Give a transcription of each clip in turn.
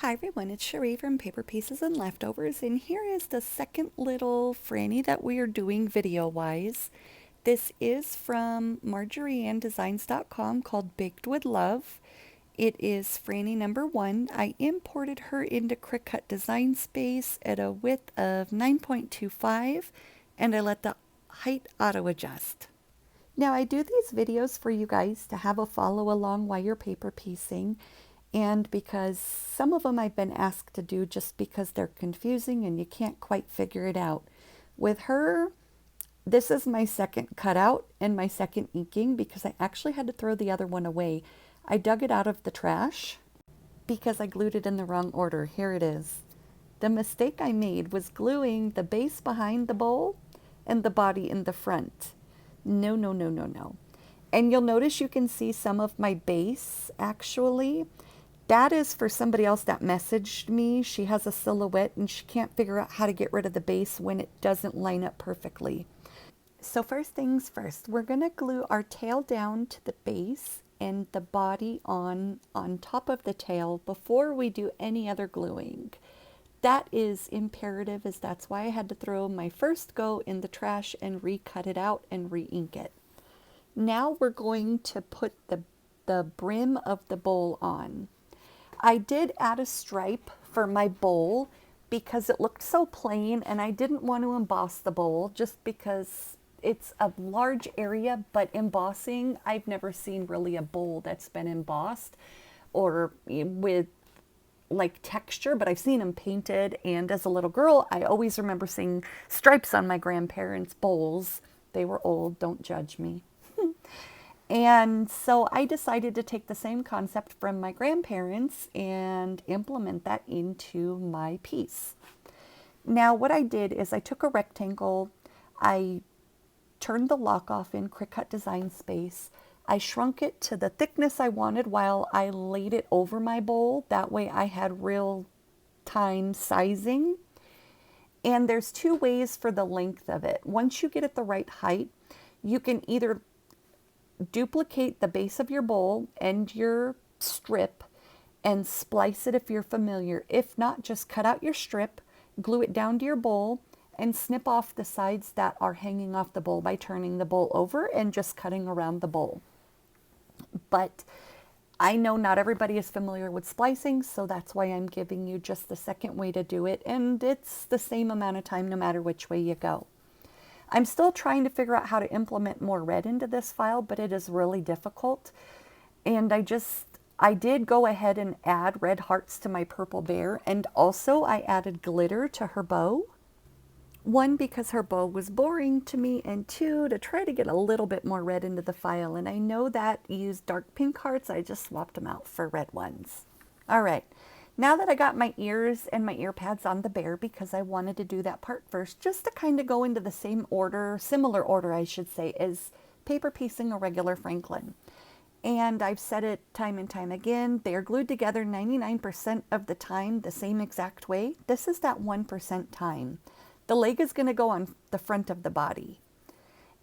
Hi everyone, it's Cherie from Paper Pieces and Leftovers, and here is the second little Frannie that we are doing video-wise. This is from MarjorieAnnDesigns.com called Baked with Love. It is Frannie number 1. I imported her into Cricut Design Space at a width of 9.25, and I let the height auto-adjust. Now I do these videos for you guys to have a follow along while you're paper piecing, and because some of them I've been asked to do just because they're confusing and you can't quite figure it out. With her, this is my second cutout and my second inking because I actually had to throw the other one away. I dug it out of the trash because I glued it in the wrong order. Here it is. The mistake I made was gluing the base behind the bowl and the body in the front. No, no, no, no, no. And you'll notice you can see some of my base actually. That is for somebody else that messaged me. She has a silhouette and she can't figure out how to get rid of the base when it doesn't line up perfectly. So first things first, we're going to glue our tail down to the base and the body on top of the tail before we do any other gluing. That is imperative, as that's why I had to throw my first go in the trash and recut it out and re-ink it. Now we're going to put the brim of the bowl on. I did add a stripe for my bowl because it looked so plain and I didn't want to emboss the bowl just because it's a large area, but embossing, I've never seen really a bowl that's been embossed or with like texture, but I've seen them painted. And as a little girl, I always remember seeing stripes on my grandparents' bowls. They were old, don't judge me. And so I decided to take the same concept from my grandparents and implement that into my piece. Now what I did is I took a rectangle, I turned the lock off in Cricut Design Space, I shrunk it to the thickness I wanted while I laid it over my bowl. That way I had real time sizing. And there's two ways for the length of it. Once you get it the right height, you can either duplicate the base of your bowl and your strip and splice it if you're familiar. If not, just cut out your strip, glue it down to your bowl, and snip off the sides that are hanging off the bowl by turning the bowl over and just cutting around the bowl. But I know not everybody is familiar with splicing, so that's why I'm giving you just the second way to do it, and it's the same amount of time no matter which way you go. I'm still trying to figure out how to implement more red into this file, but it is really difficult. And I did go ahead and add red hearts to my purple bear, and also I added glitter to her bow. One, because her bow was boring to me, and two, to try to get a little bit more red into the file. And I know that used dark pink hearts, I just swapped them out for red ones. All right. Now that I got my ears and my ear pads on the bear, because I wanted to do that part first, just to kind of go into the same order, similar order I should say, as paper piecing a regular Franklin. And I've said it time and time again, they are glued together 99% of the time the same exact way. This is that 1% time. The leg is going to go on the front of the body.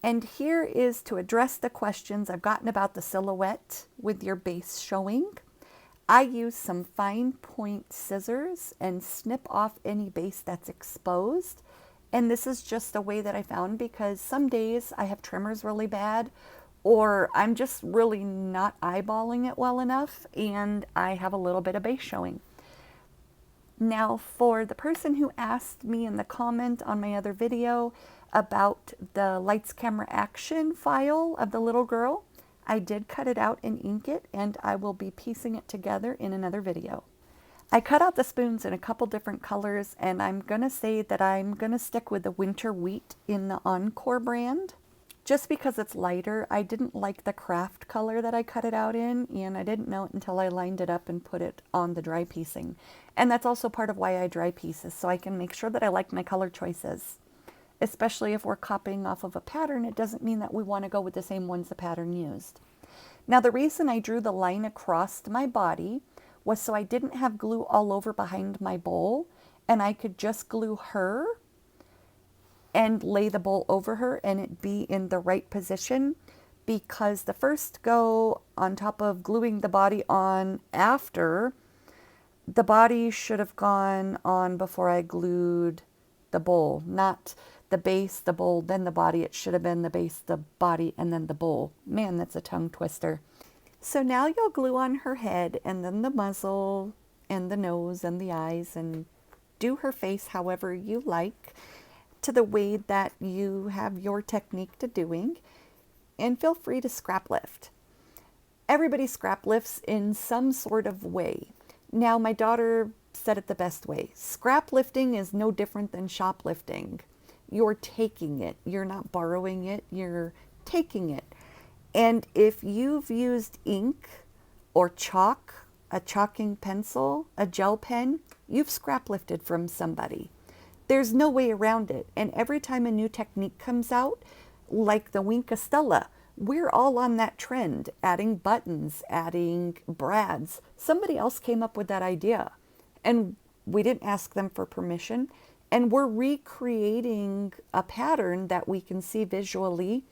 And here is to address the questions I've gotten about the silhouette with your base showing. I use some fine point scissors and snip off any base that's exposed. And this is just a way that I found because some days I have tremors really bad, or I'm just really not eyeballing it well enough and I have a little bit of base showing. Now for the person who asked me in the comment on my other video about the Lights Camera Action file of the little girl, I did cut it out and ink it, and I will be piecing it together in another video. I cut out the spoons in a couple different colors, and I'm going to say that I'm going to stick with the Winter Wheat in the Encore brand. Just because it's lighter, I didn't like the craft color that I cut it out in, and I didn't know it until I lined it up and put it on the dry piecing. And that's also part of why I dry pieces, so I can make sure that I like my color choices. Especially if we're copying off of a pattern, it doesn't mean that we want to go with the same ones the pattern used. Now the reason I drew the line across my body was so I didn't have glue all over behind my bowl, and I could just glue her and lay the bowl over her and it be in the right position, because the first go on top of gluing the body on after the body should have gone on before I glued the bowl, not the base, the bowl, then the body. It should have been the base, the body, and then the bowl. Man, that's a tongue twister. So now you'll glue on her head and then the muzzle and the nose and the eyes, and do her face however you like, to the way that you have your technique to doing, and feel free to scrap lift. Everybody scrap lifts in some sort of way. Now, my daughter said it the best way. Scrap lifting is no different than shoplifting. You're taking it. You're not borrowing it. You're taking it. And if you've used ink or chalk, a chalking pencil, a gel pen, you've scrap lifted from somebody. There's no way around it. And every time a new technique comes out, like the Wink Estella, we're all on that trend, adding buttons, adding brads. Somebody else came up with that idea, and we didn't ask them for permission. And we're recreating a pattern that we can see visually.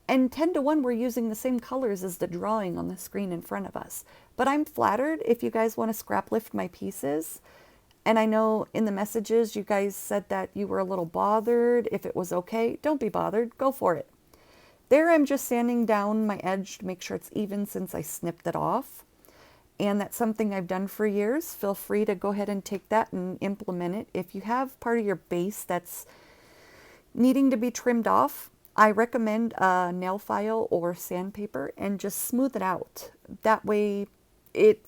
And 10 to 1, we're using the same colors as the drawing on the screen in front of us. But I'm flattered if you guys want to scrap lift my pieces. And I know in the messages you guys said that you were a little bothered if it was okay. Don't be bothered. Go for it. There I'm just sanding down my edge to make sure it's even since I snipped it off. And that's something I've done for years. Feel free to go ahead and take that and implement it. If you have part of your base that's needing to be trimmed off, I recommend a nail file or sandpaper and just smooth it out. That way,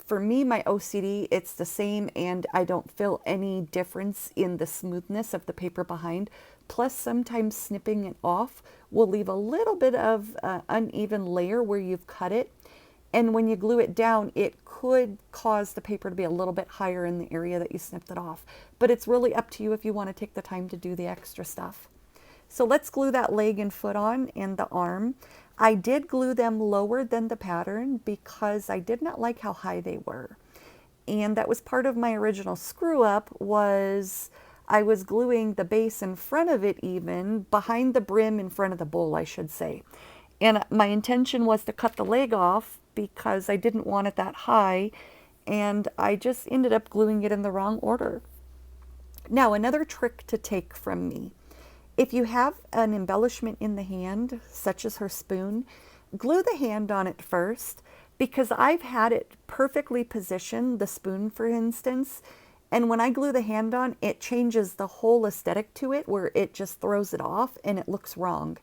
for me, my OCD, it's the same, and I don't feel any difference in the smoothness of the paper behind. Plus, sometimes snipping it off will leave a little bit of uneven layer where you've cut it. And when you glue it down, it could cause the paper to be a little bit higher in the area that you snipped it off. But it's really up to you if you want to take the time to do the extra stuff. So let's glue that leg and foot on and the arm. I did glue them lower than the pattern because I did not like how high they were. And that was part of my original screw up, was I was gluing the base in front of it, even behind the brim, in front of the bowl, I should say. And my intention was to cut the leg off because I didn't want it that high, and I just ended up gluing it in the wrong order. Now, another trick to take from me: if you have an embellishment in the hand, such as her spoon, glue the hand on it first, because I've had it perfectly positioned, the spoon for instance, and when I glue the hand on, it changes the whole aesthetic to it, where it just throws it off and it looks wrong.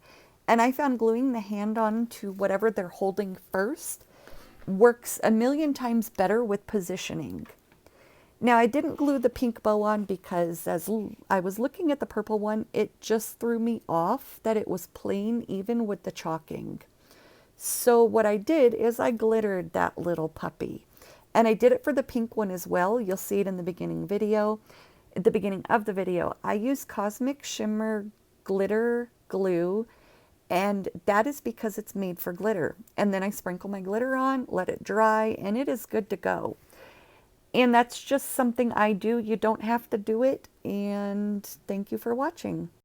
And I found gluing the hand on to whatever they're holding first works a million times better with positioning. Now, I didn't glue the pink bow on because as I was looking at the purple one, it just threw me off that it was plain even with the chalking. So what I did is I glittered that little puppy. And I did it for the pink one as well. You'll see it in the beginning video. At the beginning of the video, I used Cosmic Shimmer glitter glue, and that is because it's made for glitter. And then I sprinkle my glitter on, let it dry, and it is good to go. And that's just something I do. You don't have to do it. And thank you for watching.